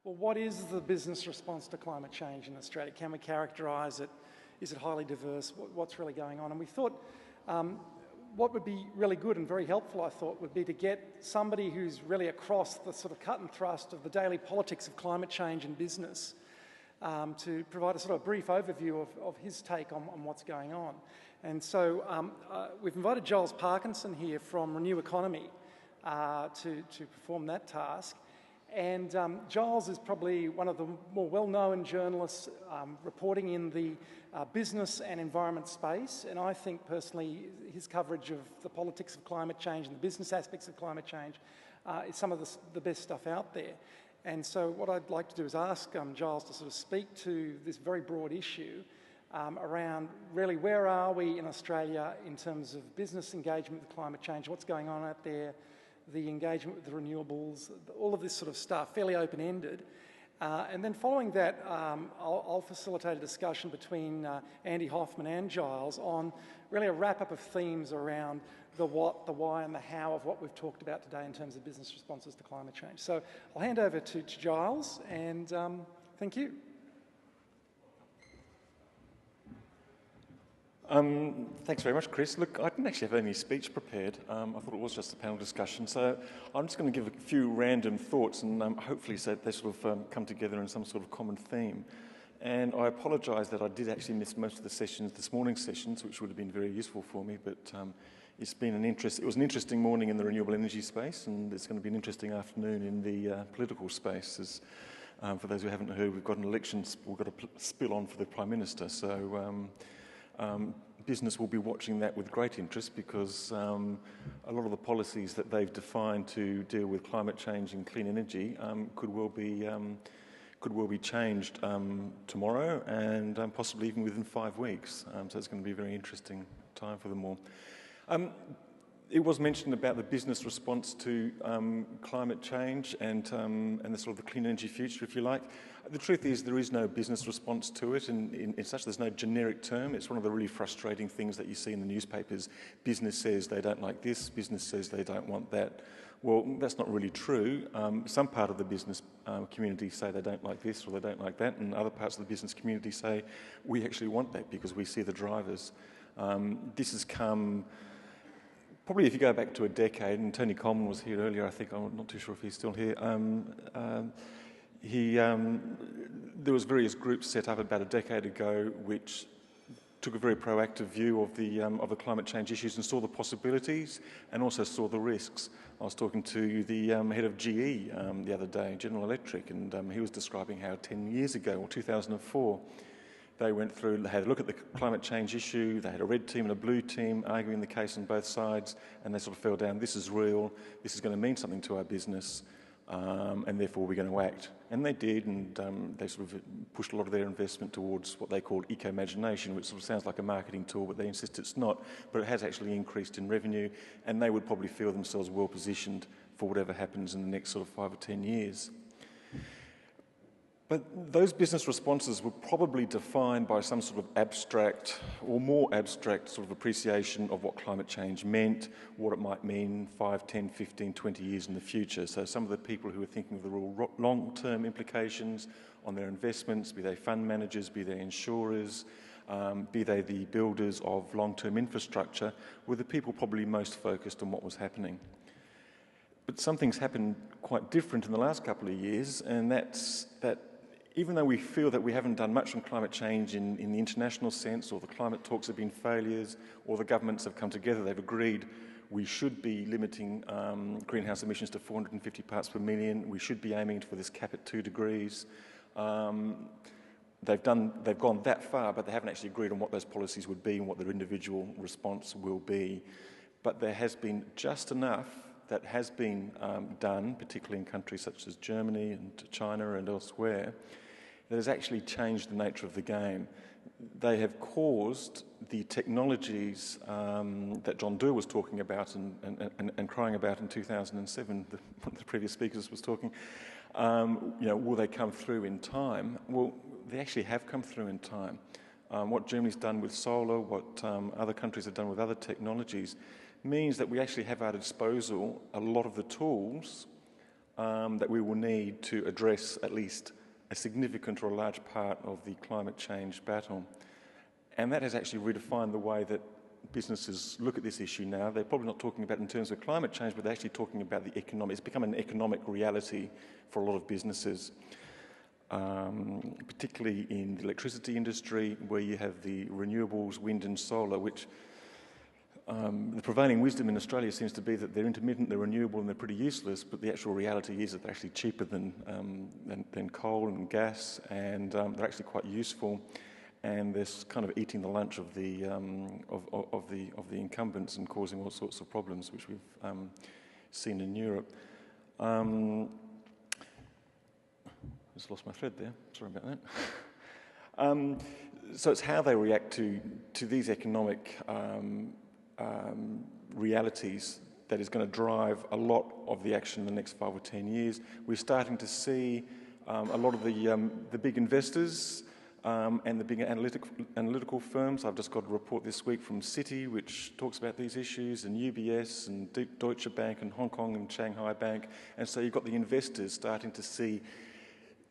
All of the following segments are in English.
Well, what is the business response to climate change in Australia? Can we characterise it? Is it highly diverse? What's really going on? And we thought what would be really good and very helpful, I thought, would be to get somebody who's really across the sort of cut and thrust of the daily politics of climate change in business to provide a sort of brief overview of his take on what's going on. And so we've invited Giles Parkinson here from Renew Economy to perform that task. And Giles is probably one of the more well-known journalists reporting in the business and environment space. And I think personally his coverage of the politics of climate change and the business aspects of climate change is some of the best stuff out there. And so what I'd like to do is ask Giles to sort of speak to this very broad issue around really where are we in Australia in terms of business engagement with climate change, what's going on out there, the engagement with the renewables, all of this sort of stuff, fairly open-ended. And then following that, I'll facilitate a discussion between Andy Hoffman and Giles on really a wrap-up of themes around the what, the why and the how of what we've talked about today in terms of business responses to climate change. So I'll hand over to Giles and thank you. Thanks very much, Chris. Look, I didn't actually have any speech prepared. I thought it was just a panel discussion. So I'm just going to give a few random thoughts and hopefully so they sort of come together in some sort of common theme. And I apologise that I did actually miss most of the sessions, this morning's sessions, which would have been very useful for me. But it was an interesting morning in the renewable energy space, and it's going to be an interesting afternoon in the political space. As, for those who haven't heard, we've got an election, we've got a spill on for the Prime Minister. So business will be watching that with great interest because a lot of the policies that they've defined to deal with climate change and clean energy could well be changed tomorrow and possibly even within 5 weeks. So it's going to be a very interesting time for them all. It was mentioned about the business response to climate change and the sort of the clean energy future, if you like. The truth is there is no business response to it, and in such there's no generic term. It's one of the really frustrating things that you see in the newspapers. Business says they don't like this, business says they don't want that. Well, that's not really true. Some part of the business community say they don't like this or they don't like that, and other parts of the business community say we actually want that because we see the drivers. This has come... Probably if you go back to a decade, and Tony Coleman was here earlier, I think, I'm not too sure if he's still here, there was various groups set up about a decade ago which took a very proactive view of the climate change issues and saw the possibilities and also saw the risks. I was talking to the head of GE the other day, General Electric, and he was describing how 10 years ago, or 2004, they went through, they had a look at the climate change issue, they had a red team and a blue team arguing the case on both sides, and they sort of fell down, this is real, this is going to mean something to our business, and therefore we're going to act. And they did, and they sort of pushed a lot of their investment towards what they called eco-imagination, which sort of sounds like a marketing tool, but they insist it's not, but it has actually increased in revenue, and they would probably feel themselves well positioned for whatever happens in the next sort of 5 or 10 years. But those business responses were probably defined by some sort of abstract or more abstract sort of appreciation of what climate change meant, what it might mean 5, 10, 15, 20 years in the future. So some of the people who were thinking of the real long-term implications on their investments, be they fund managers, be they insurers, be they the builders of long-term infrastructure, were the people probably most focused on what was happening. But something's happened quite different in the last couple of years, and that's that even though we feel that we haven't done much on climate change in the international sense, or the climate talks have been failures, or the governments have come together, they've agreed we should be limiting greenhouse emissions to 450 parts per million, we should be aiming for this cap at 2 degrees. They've gone that far, but they haven't actually agreed on what those policies would be and what their individual response will be. But there has been just enough that has been done, particularly in countries such as Germany and China and elsewhere, that has actually changed the nature of the game. They have caused the technologies that John Doerr was talking about and crying about in 2007, one of the previous speakers was talking, will they come through in time? Well, they actually have come through in time. What Germany's done with solar, what other countries have done with other technologies, means that we actually have at our disposal a lot of the tools that we will need to address at least a significant or a large part of the climate change battle. And that has actually redefined the way that businesses look at this issue now. They're probably not talking about it in terms of climate change, but they're actually talking about the economic. It's become an economic reality for a lot of businesses, particularly in the electricity industry, where you have the renewables, wind and solar, which the prevailing wisdom in Australia seems to be that they're intermittent, they're renewable and they're pretty useless, but the actual reality is that they're actually cheaper than coal and gas, and they're actually quite useful, and they're kind of eating the lunch of the incumbents and causing all sorts of problems, which we've seen in Europe. Just lost my thread there, sorry about that. So it's how they react to these economic realities that is going to drive a lot of the action in the next 5 or 10 years. We're starting to see a lot of the big investors and the big analytical firms. I've just got a report this week from Citi, which talks about these issues, and UBS and Deutsche Bank and Hong Kong and Shanghai Bank. And so you've got the investors starting to see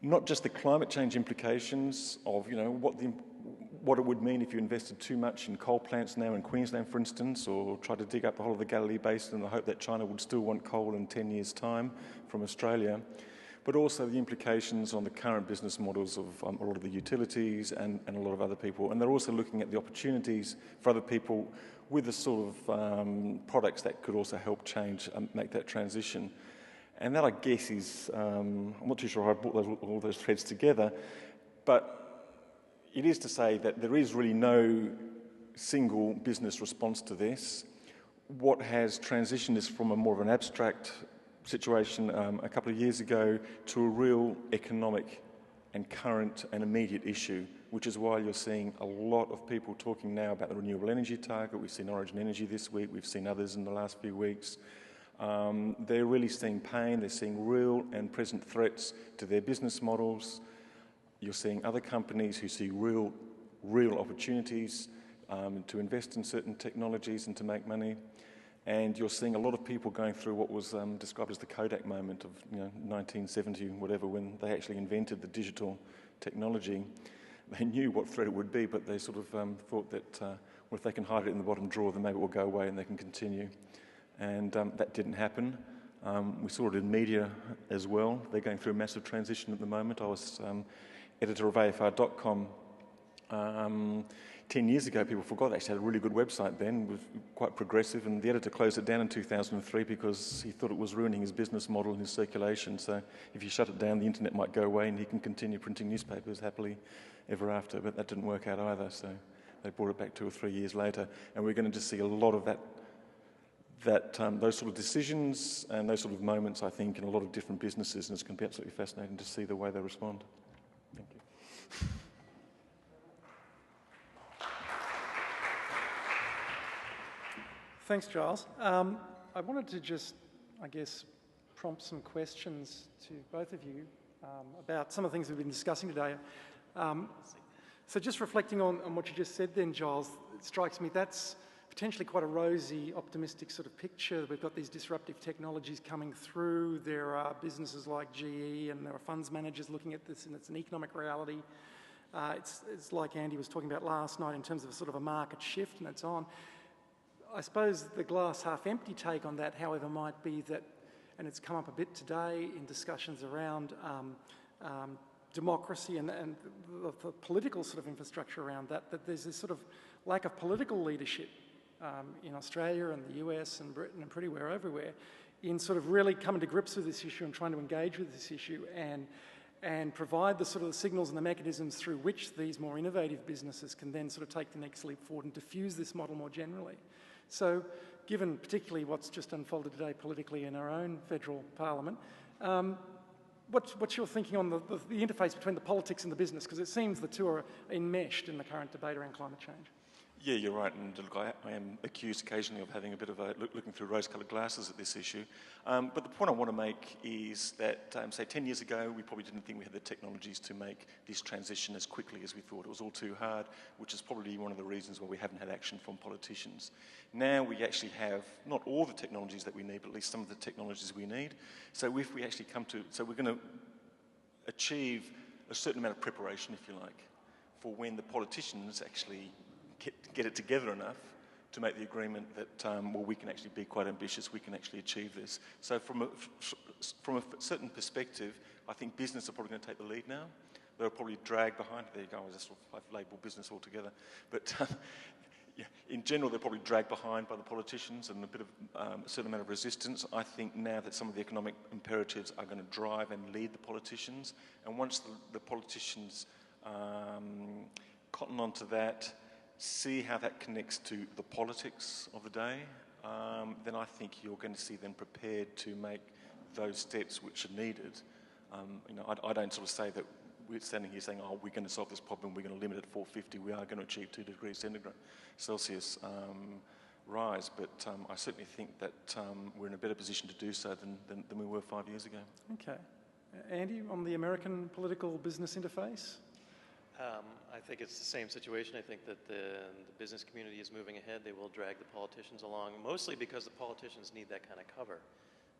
not just the climate change implications of, you know, what it would mean if you invested too much in coal plants now in Queensland, for instance, or tried to dig up the whole of the Galilee Basin in the hope that China would still want coal in 10 years' time from Australia, but also the implications on the current business models of a lot of the utilities and a lot of other people. And they're also looking at the opportunities for other people with the sort of products that could also help change and make that transition. And that, I guess, is, I'm not too sure how I brought all those threads together, but it is to say that there is really no single business response to this. What has transitioned is from a more of an abstract situation a couple of years ago to a real economic and current and immediate issue, which is why you're seeing a lot of people talking now about the renewable energy target. We've seen Origin Energy this week, we've seen others in the last few weeks. They're really seeing pain, they're seeing real and present threats to their business models. You're seeing other companies who see real opportunities to invest in certain technologies and to make money. And you're seeing a lot of people going through what was described as the Kodak moment of 1970, whatever, when they actually invented the digital technology. They knew what threat it would be, but they sort of thought that well, if they can hide it in the bottom drawer, then maybe it will go away and they can continue. And that didn't happen. We saw it in media as well. They're going through a massive transition at the moment. I was editor of AFR.com. 10 years ago, people forgot they actually had a really good website then, was quite progressive, and the editor closed it down in 2003 because he thought it was ruining his business model and his circulation. So if you shut it down, the internet might go away and he can continue printing newspapers happily ever after. But that didn't work out either, so they brought it back 2 or 3 years later. And we're going to just see a lot of those sort of decisions and those sort of moments, I think, in a lot of different businesses, and it's going to be absolutely fascinating to see the way they respond. Thank you. Thanks, Giles. I wanted to just, I guess, prompt some questions to both of you about some of the things we've been discussing today. So just reflecting on what you just said then, Giles, it strikes me that's potentially quite a rosy, optimistic sort of picture. We've got these disruptive technologies coming through. There are businesses like GE and there are funds managers looking at this, and it's an economic reality. It's like Andy was talking about last night in terms of sort of a market shift and so on. I suppose the glass half empty take on that, however, might be that, and it's come up a bit today in discussions around democracy and the political sort of infrastructure around that there's this sort of lack of political leadership in Australia and the US and Britain and pretty well everywhere in sort of really coming to grips with this issue and trying to engage with this issue and provide the sort of the signals and the mechanisms through which these more innovative businesses can then sort of take the next leap forward and diffuse this model more generally. So, given particularly what's just unfolded today politically in our own federal parliament, what's your thinking on the interface between the politics and the business? Because it seems the two are enmeshed in the current debate around climate change. Yeah, you're right, and look, I am accused occasionally of having a bit of a looking through rose-coloured glasses at this issue. But the point I want to make is that, say, 10 years ago, we probably didn't think we had the technologies to make this transition as quickly as we thought. It was all too hard, which is probably one of the reasons why we haven't had action from politicians. Now we actually have not all the technologies that we need, but at least some of the technologies we need. So if we actually so we're going to achieve a certain amount of preparation, if you like, for when the politicians actually get it together enough to make the agreement that, well, we can actually be quite ambitious, we can actually achieve this. So from a certain perspective, I think business are probably going to take the lead now. They'll probably drag behind, there you go, I've labelled business altogether. But yeah, in general, they're probably dragged behind by the politicians and a bit of a certain amount of resistance. I think now that some of the economic imperatives are going to drive and lead the politicians, and once the politicians cotton onto that, see how that connects to the politics of the day, then I think you're going to see them prepared to make those steps which are needed. I don't sort of say that we're standing here saying, oh, we're going to solve this problem, we're going to limit it at 450, we are going to achieve 2 degrees Celsius rise, but I certainly think that we're in a better position to do so than we were 5 years ago. Okay. Andy, on the American political business interface? I think it's the same situation. I think that the business community is moving ahead. They will drag the politicians along, mostly because the politicians need that kind of cover.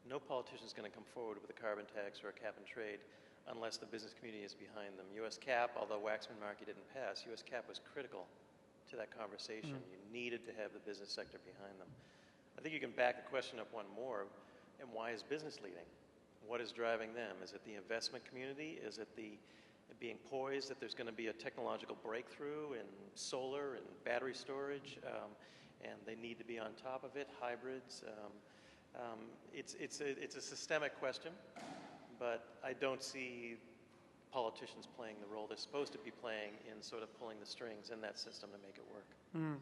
No politician is going to come forward with a carbon tax or a cap and trade unless the business community is behind them. U.S. cap, although Waxman-Markey didn't pass, U.S. cap was critical to that conversation. You needed to have the business sector behind them. I think you can back the question up one more, and why is business leading? What is driving them? Is it the investment community? Is it the being poised that there's going to be a technological breakthrough in solar and battery storage, and they need to be on top of it, hybrids? It's a systemic question, but I don't see politicians playing the role they're supposed to be playing in sort of pulling the strings in that system to make it work.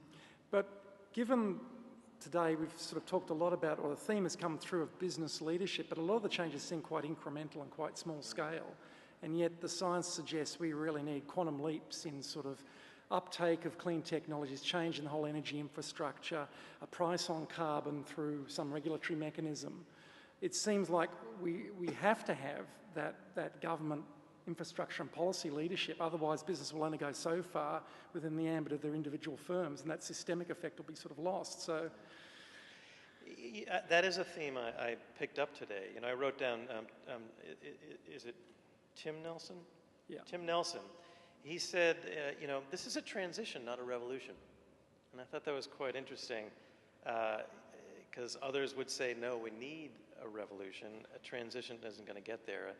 But given today we've sort of talked a lot about, or the theme has come through of business leadership, but a lot of the changes seem quite incremental and quite small scale. And yet the science suggests we really need quantum leaps in sort of uptake of clean technologies, change in the whole energy infrastructure, a price on carbon through some regulatory mechanism. It seems like we have to have that government infrastructure and policy leadership, otherwise business will only go so far within the ambit of their individual firms, and that systemic effect will be sort of lost. So that is a theme I picked up today. I wrote down, is it Tim Nelson? Yeah. Tim Nelson. He said, this is a transition, not a revolution. And I thought that was quite interesting, because others would say, no, we need a revolution. A transition isn't going to get there.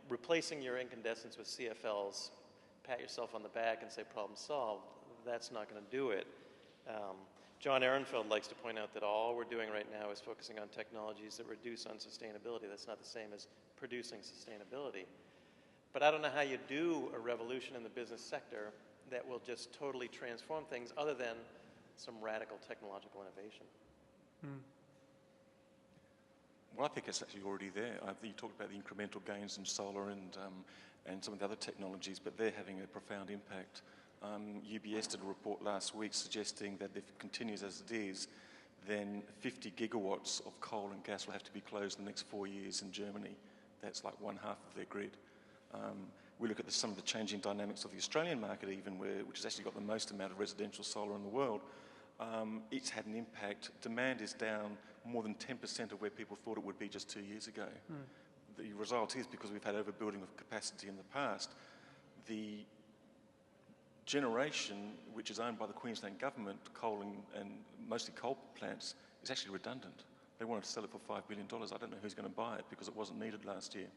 Replacing your incandescents with CFLs, pat yourself on the back and say problem solved, that's not going to do it. John Ehrenfeld likes to point out that all we're doing right now is focusing on technologies that reduce unsustainability. That's not the same as producing sustainability. But I don't know how you do a revolution in the business sector that will just totally transform things other than some radical technological innovation. Well, I think it's actually already there. You talked about the incremental gains in solar and some of the other technologies, but they're having a profound impact. UBS did a report last week suggesting that if it continues as it is, then 50 gigawatts of coal and gas will have to be closed in the next 4 years in Germany. That's like 1/2 of their grid. We look at some of the changing dynamics of the Australian market even, which has actually got the most amount of residential solar in the world. It's had an impact. Demand is down more than 10% of where people thought it would be just 2 years ago. The result is, because we've had overbuilding of capacity in the past, the generation which is owned by the Queensland government, coal and mostly coal plants, is actually redundant. They wanted to sell it for $5 billion. I don't know who's going to buy it because it wasn't needed last year.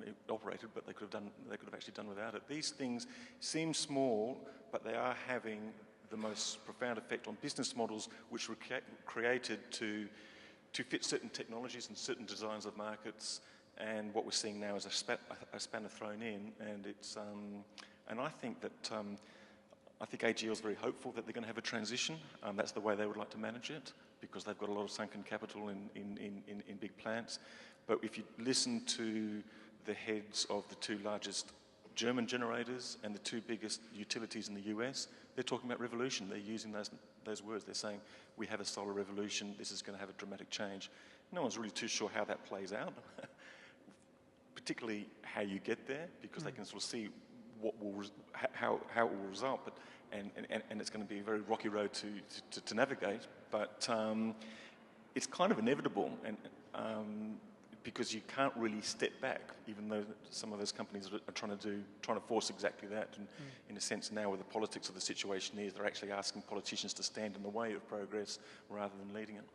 It operated, but they could have actually done without it. These things seem small, but they are having the most profound effect on business models which were created to fit certain technologies and certain designs of markets. And what we're seeing now is a spanner thrown in, and it's and I think that I think AGL is very hopeful that they're going to have a transition. That's the way they would like to manage it, because they've got a lot of sunken capital in big plants. But if you listen to the heads of the two largest German generators and the two biggest utilities in the US, they're talking about revolution. They're using those words. They're saying, we have a solar revolution. This is going to have a dramatic change. No one's really too sure how that plays out, particularly how you get there, because they can sort of see how it will result. But and it's going to be a very rocky road to navigate. But it's kind of inevitable, and because you can't really step back, even though some of those companies are trying to force exactly that. And in a sense, now where the politics of the situation is, they're actually asking politicians to stand in the way of progress rather than leading it.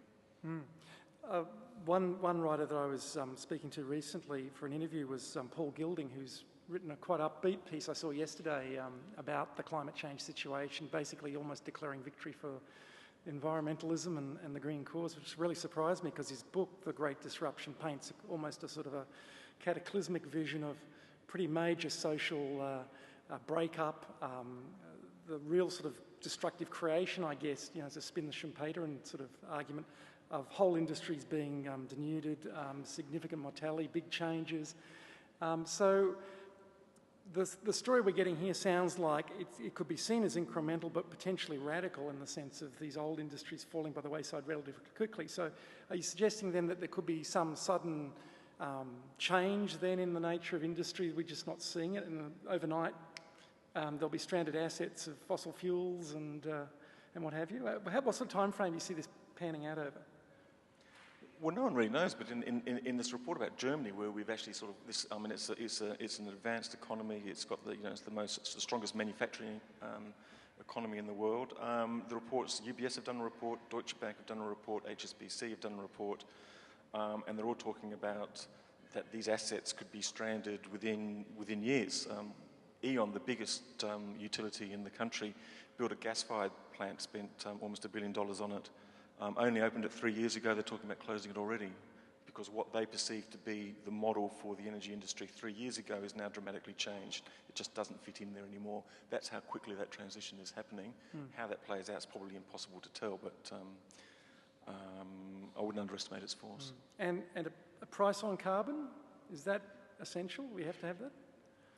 One writer that I was speaking to recently for an interview was Paul Gilding, who's written a quite upbeat piece I saw yesterday about the climate change situation, basically almost declaring victory for environmentalism and the green cause, which really surprised me because his book, The Great Disruption, paints almost a sort of a cataclysmic vision of pretty major social breakup, the real sort of destructive creation, I guess, as a spin the Schumpeter and sort of argument of whole industries being denuded, significant mortality, big changes. So the story we're getting here sounds like it could be seen as incremental but potentially radical in the sense of these old industries falling by the wayside relatively quickly. So are you suggesting then that there could be some sudden change then in the nature of industry? We're just not seeing it, and overnight there'll be stranded assets of fossil fuels and what have you? What sort of time frame do you see this panning out over? Well, no one really knows, but in this report about Germany, where we've actually sort of this, I mean, it's an advanced economy. It's got it's the strongest manufacturing economy in the world. The reports, UBS have done a report, Deutsche Bank have done a report, HSBC have done a report, and they're all talking about that these assets could be stranded within years. E.ON, the biggest utility in the country, built a gas-fired plant, spent almost $1 billion on it. Only opened it 3 years ago. They're talking about closing it already because what they perceive to be the model for the energy industry 3 years ago is now dramatically changed. It just doesn't fit in there anymore. That's how quickly that transition is happening. How that plays out is probably impossible to tell, but I wouldn't underestimate its force. And a price on carbon, is that essential? We have to have that?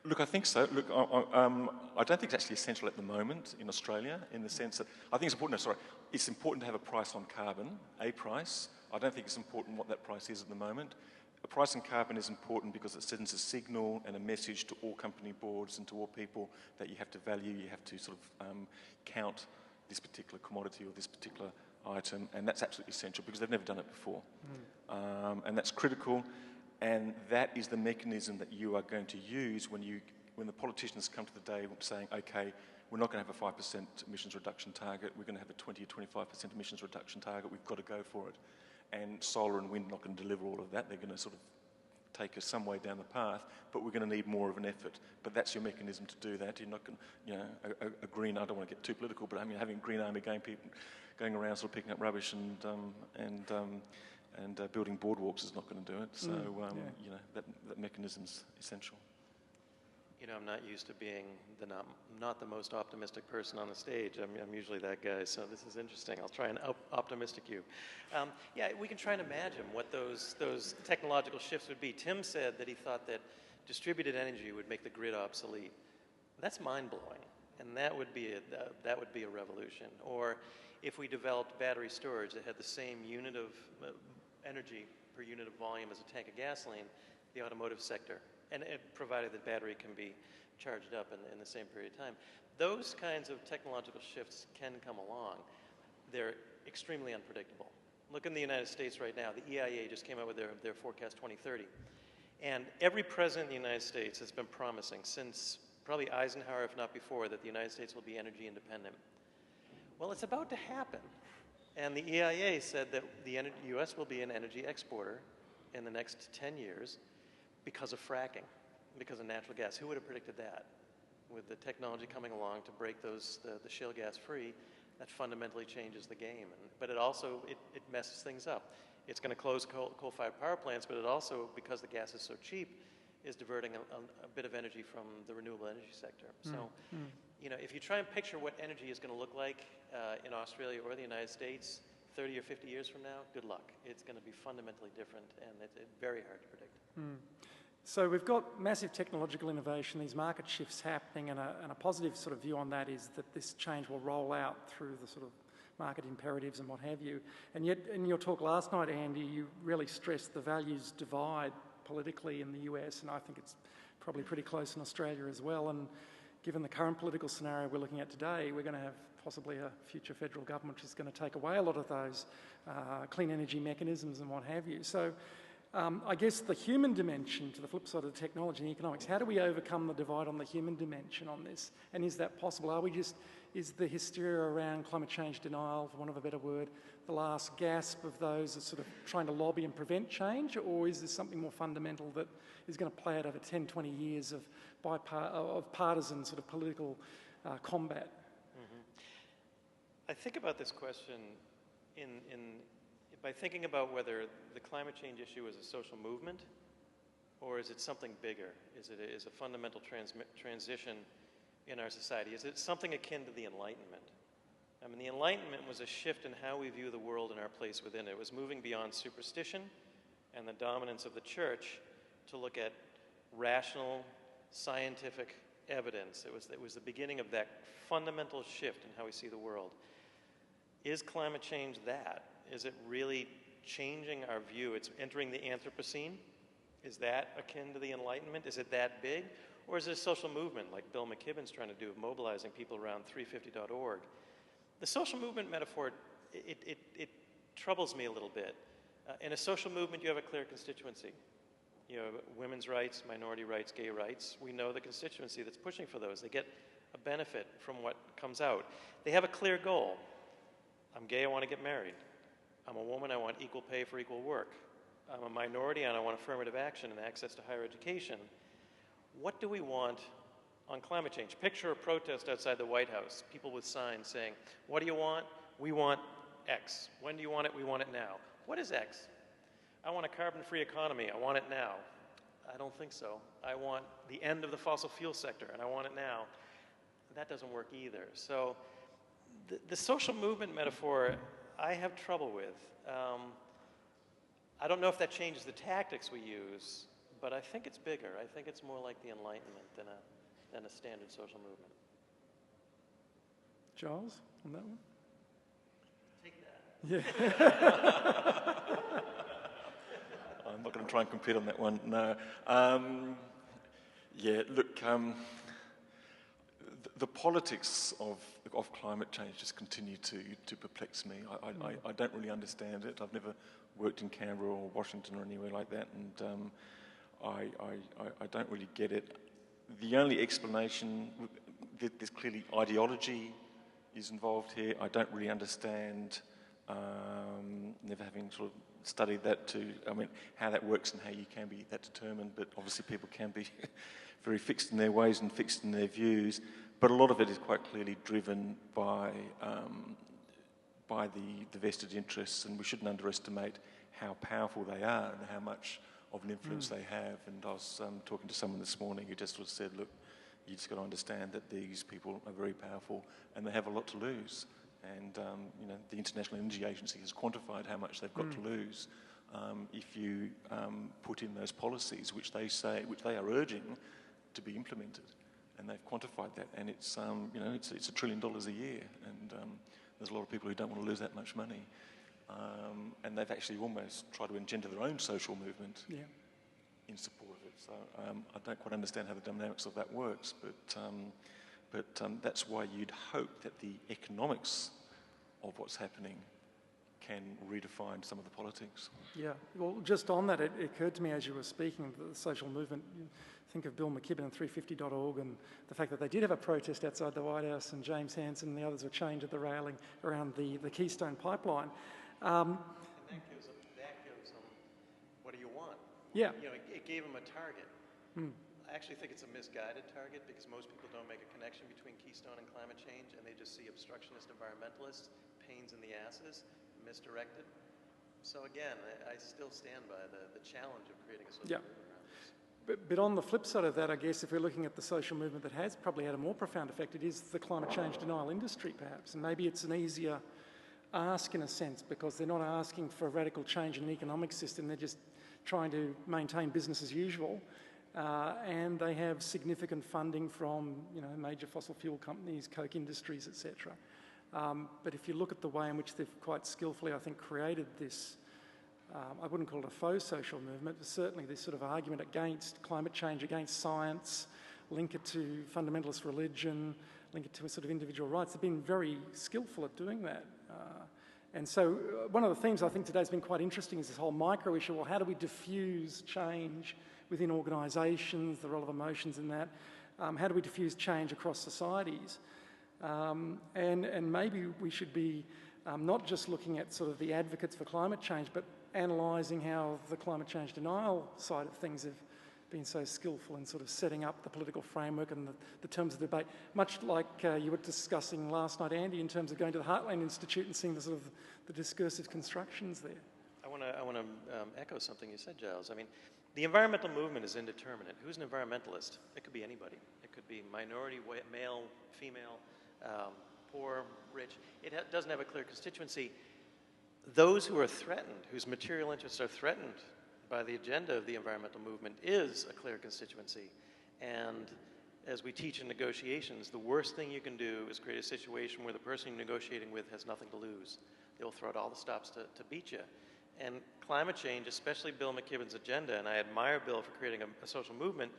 Look, I think so. Look, I don't think it's actually essential at the moment in Australia, in the sense that I think it's important. It's important to have a price on carbon, a price. I don't think it's important what that price is at the moment. A price on carbon is important because it sends a signal and a message to all company boards and to all people that you have to value, you have to sort of count this particular commodity or this particular item, and that's absolutely essential because they've never done it before, and that's critical. And that is the mechanism that you are going to use when the politicians come to the day saying, okay, we're not going to have a 5% emissions reduction target, we're going to have a 20 or 25% emissions reduction target, we've got to go for it. And solar and wind are not going to deliver all of that, they're going to sort of take us some way down the path, but we're going to need more of an effort. But that's your mechanism to do that. You're not going to, a green, I don't want to get too political, but I mean, having a green army going around sort of picking up rubbish and building boardwalks is not going to do it. So, that mechanism's essential. I'm not used to being not the most optimistic person on the stage. I'm usually that guy, so this is interesting. I'll try and optimistic you. We can try and imagine what those technological shifts would be. Tim said that he thought that distributed energy would make the grid obsolete. That's mind-blowing, and that would be a revolution. Or if we developed battery storage that had the same unit of energy per unit of volume as a tank of gasoline, the automotive sector, and provided that battery can be charged up in the same period of time. Those kinds of technological shifts can come along. They're extremely unpredictable. Look in the United States right now. The EIA just came out with their forecast 2030. And every president in the United States has been promising since probably Eisenhower, if not before, that the United States will be energy independent. Well, it's about to happen. And the EIA said that the U.S. will be an energy exporter in the next 10 years because of fracking, because of natural gas. Who would have predicted that? With the technology coming along to break the shale gas free, that fundamentally changes the game. But it also, it messes things up. It's going to close coal-fired power plants, but it also, because the gas is so cheap, is diverting a bit of energy from the renewable energy sector. So, if you try and picture what energy is going to look like in Australia or the United States 30 or 50 years from now, good luck. It's going to be fundamentally different, and it's very hard to predict. So we've got massive technological innovation, these market shifts happening, and a positive sort of view on that is that this change will roll out through the sort of market imperatives and what have you. And yet, in your talk last night, Andy, you really stressed the values divide politically in the US, and I think it's probably pretty close in Australia as well. And given the current political scenario we're looking at today, we're going to have possibly a future federal government which is going to take away a lot of those clean energy mechanisms and what have you. So I guess the human dimension, to the flip side of the technology and economics, how do we overcome the divide on the human dimension on this? And is that possible? Is the hysteria around climate change denial, for want of a better word, the last gasp of those that sort of trying to lobby and prevent change, or is there something more fundamental that is going to play out over 10, 20 years of partisan sort of political combat? I think about this question by thinking about whether the climate change issue is a social movement or is it something bigger? Is it a fundamental transition in our society? Is it something akin to the Enlightenment? I mean, the Enlightenment was a shift in how we view the world and our place within it. It was moving beyond superstition and the dominance of the church to look at rational, scientific evidence. It was the beginning of that fundamental shift in how we see the world. Is climate change that? Is it really changing our view? It's entering the Anthropocene. Is that akin to the Enlightenment? Is it that big? Or is it a social movement like Bill McKibben's trying to do, of mobilizing people around 350.org? The social movement metaphor, it troubles me a little bit. In a social movement, you have a clear constituency. You know, women's rights, minority rights, gay rights. We know the constituency that's pushing for those. They get a benefit from what comes out. They have a clear goal. I'm gay, I want to get married. I'm a woman, I want equal pay for equal work. I'm a minority and I want affirmative action and access to higher education. What do we want on climate change? Picture a protest outside the White House, people with signs saying, what do you want? We want X. When do you want it? We want it now. What is X? I want a carbon-free economy. I want it now. I don't think so. I want the end of the fossil fuel sector, and I want it now. That doesn't work either. So the social movement metaphor, I have trouble with. I don't know if that changes the tactics we use, but I think it's bigger. I think it's more like the Enlightenment than a standard social movement. Giles, on that one? Take that. Yeah. I'm not going to try and compete on that one, no. Yeah, look, the politics of climate change just continue to perplex me. I don't really understand it. I've never worked in Canberra or Washington or anywhere like that, and I don't really get it. The only explanation, there's clearly ideology is involved here. I don't really understand, never having sort of studied that how that works and how you can be that determined, but obviously people can be very fixed in their ways and fixed in their views, but a lot of it is quite clearly driven by the vested interests, and we shouldn't underestimate how powerful they are and how much of an influence they have. And I was talking to someone this morning who just sort of said, look, you just got to understand that these people are very powerful and they have a lot to lose. And the International Energy Agency has quantified how much they've got to lose if you put in those policies, which they are urging to be implemented. And they've quantified that, and it's $1 trillion a year, and there's a lot of people who don't want to lose that much money. And they've actually almost tried to engender their own social movement in support of it. So I don't quite understand how the dynamics of that works, but that's why you'd hope that the economics of what's happening can redefine some of the politics. Yeah, well, just on that, it occurred to me as you were speaking, the social movement, think of Bill McKibben and 350.org and the fact that they did have a protest outside the White House and James Hansen and the others were chained at the railing around the Keystone Pipeline. And that gives them, what do you want? Yeah. It gave them a target. I actually think it's a misguided target because most people don't make a connection between Keystone and climate change, and they just see obstructionist environmentalists, pains in the asses, misdirected. So again, I still stand by the challenge of creating a social movement around this. But on the flip side of that, I guess if we're looking at the social movement that has probably had a more profound effect, it is the climate change denial industry perhaps, and maybe it's an easier ask in a sense because they're not asking for a radical change in an economic system, they're just trying to maintain business as usual. and they have significant funding from, you know, major fossil fuel companies, Coke Industries, etc. But if you look at the way in which they've quite skillfully, I think, created this, I wouldn't call it a faux social movement, but certainly this sort of argument against climate change, against science, link it to fundamentalist religion, link it to a sort of individual rights. They've been very skillful at doing that. And so one of the themes I think today has been quite interesting is this whole micro issue. Well, how do we diffuse change within organisations, the role of emotions in that? How do we diffuse change across societies? And maybe we should be not just looking at sort of the advocates for climate change, but analysing how the climate change denial side of things have been so skillful in sort of setting up the political framework and the terms of debate, much like you were discussing last night, Andy, in terms of going to the Heartland Institute and seeing the sort of the discursive constructions there. I want to echo something you said, Giles. I mean, the environmental movement is indeterminate. Who's an environmentalist? It could be anybody. It could be minority, male, female, poor, rich. It doesn't have a clear constituency. Those who are threatened, whose material interests are threatened by the agenda of the environmental movement, is a clear constituency. And as we teach in negotiations, the worst thing you can do is create a situation where the person you're negotiating with has nothing to lose. They'll throw out all the stops to beat you. And climate change, especially Bill McKibben's agenda, and I admire Bill for creating a social movement,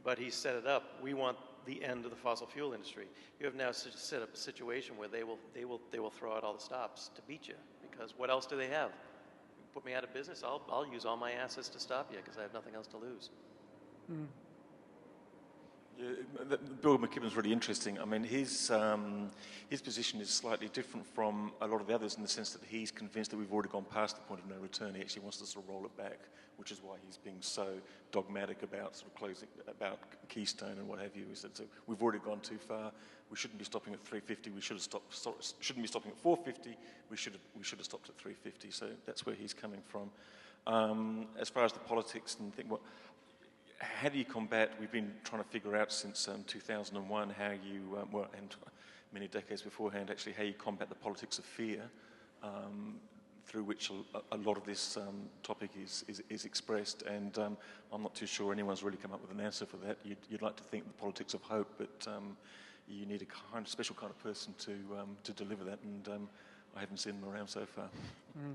but he set it up. We want the end of the fossil fuel industry. You have now set up a situation where they will throw out all the stops to beat you, because what else do they have? Put me out of business, I'll use all my assets to stop you because I have nothing else to lose. Mm. Yeah, Bill McKibben's really interesting. I mean, his position is slightly different from a lot of the others in the sense that he's convinced that we've already gone past the point of no return. He actually wants to sort of roll it back, which is why he's being so dogmatic about sort of closing, about Keystone and what have you. He said, so we've already gone too far. We shouldn't be stopping at 350. We should have shouldn't be stopping at 450. We should have stopped at 350. So that's where he's coming from. As far as the politics and how do you combat? We've been trying to figure out since 2001 how you, and many decades beforehand, actually how you combat the politics of fear, through which a lot of this topic is expressed. And I'm not too sure anyone's really come up with an answer for that. You'd like to think the politics of hope, but you need a special kind of person to deliver that, and I haven't seen them around so far. Mm.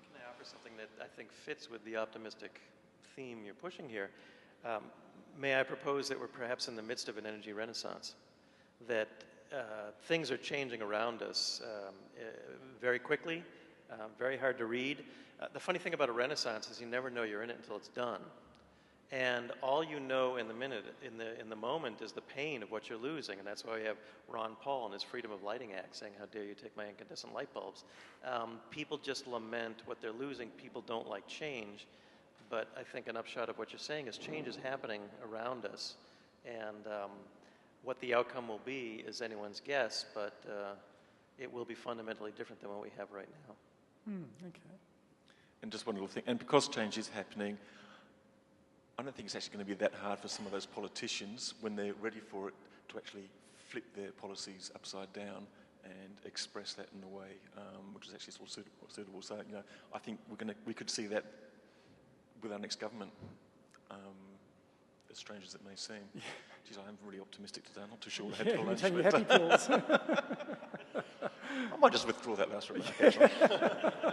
Can I offer something that I think fits with the optimistic theme you're pushing here? May I propose that we're perhaps in the midst of an energy renaissance, that things are changing around us very quickly, very hard to read. The funny thing about a renaissance is you never know you're in it until it's done. And all you know in the moment is the pain of what you're losing, and that's why we have Ron Paul and his Freedom of Lighting Act saying, "How dare you take my incandescent light bulbs?" People just lament what they're losing. People don't like change, but I think an upshot of what you're saying is change is happening around us, and what the outcome will be is anyone's guess, but it will be fundamentally different than what we have right now. Okay. And just one little thing, and because change is happening, I don't think it's actually going to be that hard for some of those politicians, when they're ready for it, to actually flip their policies upside down and express that in a way which is actually sort of suitable. So, you know, I think we could see that with our next government, as strange as it may seem. Yeah. Geez, I'm really optimistic today. I'm not too sure what I had for lunch. Taking happy pills. I might just withdraw that last remark.